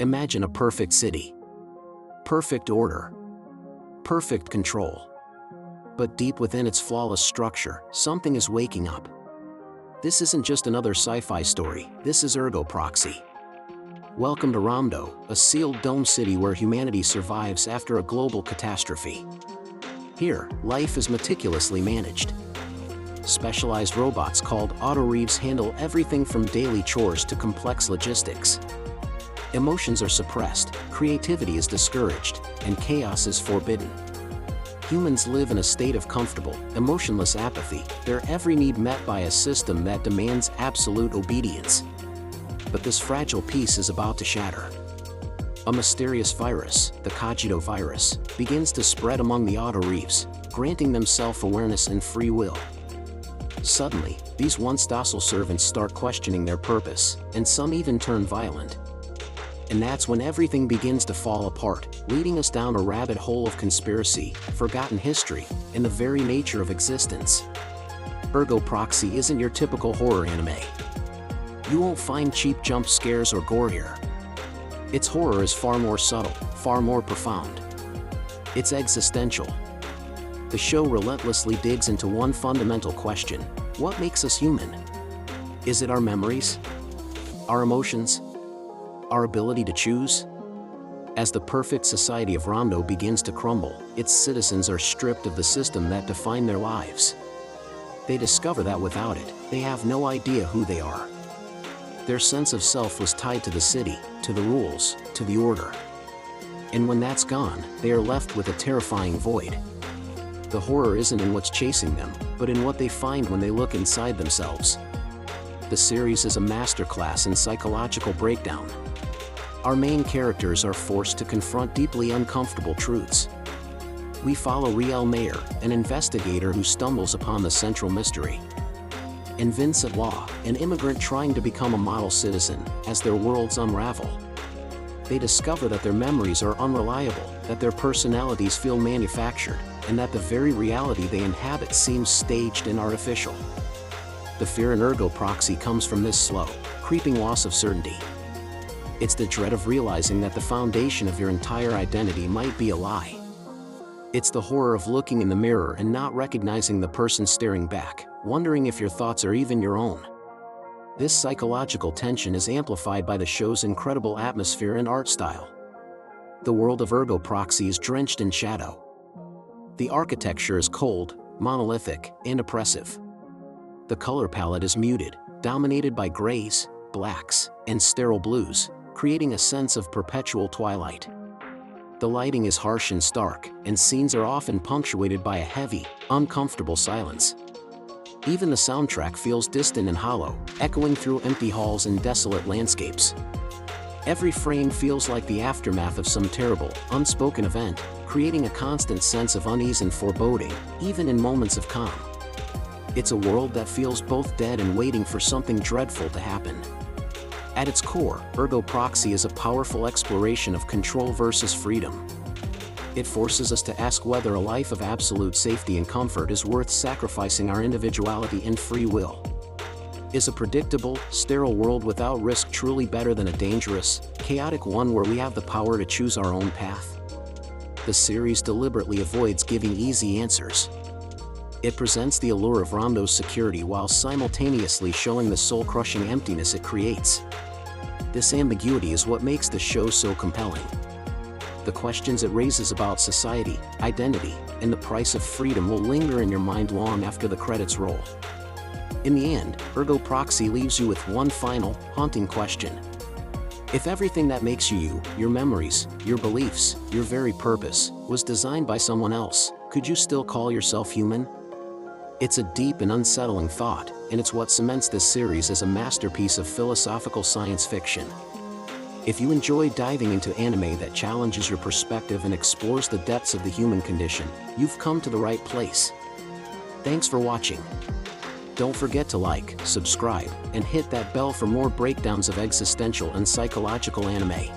Imagine a perfect city. Perfect order. Perfect control. But deep within its flawless structure, something is waking up. This isn't just another sci-fi story, this is ERGO Proxy. Welcome to Ramdo, a sealed dome city where humanity survives after a global catastrophe. Here, life is meticulously managed. Specialized robots called AutoReivs handle everything from daily chores to complex logistics. Emotions are suppressed, creativity is discouraged, and chaos is forbidden. Humans live in a state of comfortable, emotionless apathy, their every need met by a system that demands absolute obedience. But this fragile peace is about to shatter. A mysterious virus, the Cogito virus, begins to spread among the AutoReivs, granting them self-awareness and free will. Suddenly, these once docile servants start questioning their purpose, and some even turn violent. And that's when everything begins to fall apart, leading us down a rabbit hole of conspiracy, forgotten history, and the very nature of existence. ERGO Proxy isn't your typical horror anime. You won't find cheap jump scares or gore here. Its horror is far more subtle, far more profound. It's existential. The show relentlessly digs into one fundamental question: what makes us human? Is it our memories? Our emotions? Our ability to choose? As the perfect society of Ramdo begins to crumble, its citizens are stripped of the system that defined their lives. They discover that without it, they have no idea who they are. Their sense of self was tied to the city, to the rules, to the order. And when that's gone, they are left with a terrifying void. The horror isn't in what's chasing them, but in what they find when they look inside themselves. The series is a masterclass in psychological breakdown. Our main characters are forced to confront deeply uncomfortable truths. We follow Riel Mayer, an investigator who stumbles upon the central mystery, and Vincent Law, an immigrant trying to become a model citizen, as their worlds unravel. They discover that their memories are unreliable, that their personalities feel manufactured, and that the very reality they inhabit seems staged and artificial. The fear in ERGO Proxy comes from this slow, creeping loss of certainty. It's the dread of realizing that the foundation of your entire identity might be a lie. It's the horror of looking in the mirror and not recognizing the person staring back, wondering if your thoughts are even your own. This psychological tension is amplified by the show's incredible atmosphere and art style. The world of ERGO Proxy is drenched in shadow. The architecture is cold, monolithic, and oppressive. The color palette is muted, dominated by grays, blacks, and sterile blues, creating a sense of perpetual twilight. The lighting is harsh and stark, and scenes are often punctuated by a heavy, uncomfortable silence. Even the soundtrack feels distant and hollow, echoing through empty halls and desolate landscapes. Every frame feels like the aftermath of some terrible, unspoken event, creating a constant sense of unease and foreboding, even in moments of calm. It's a world that feels both dead and waiting for something dreadful to happen. At its core, ERGO Proxy is a powerful exploration of control versus freedom. It forces us to ask whether a life of absolute safety and comfort is worth sacrificing our individuality and free will. Is a predictable, sterile world without risk truly better than a dangerous, chaotic one where we have the power to choose our own path? The series deliberately avoids giving easy answers. It presents the allure of Ramdo's security while simultaneously showing the soul-crushing emptiness it creates. This ambiguity is what makes the show so compelling. The questions it raises about society, identity, and the price of freedom will linger in your mind long after the credits roll. In the end, ERGO Proxy leaves you with one final, haunting question. If everything that makes you you, your memories, your beliefs, your very purpose, was designed by someone else, could you still call yourself human? It's a deep and unsettling thought, and it's what cements this series as a masterpiece of philosophical science fiction. If you enjoy diving into anime that challenges your perspective and explores the depths of the human condition, you've come to the right place. Thanks for watching. Don't forget to like, subscribe, and hit that bell for more breakdowns of existential and psychological anime.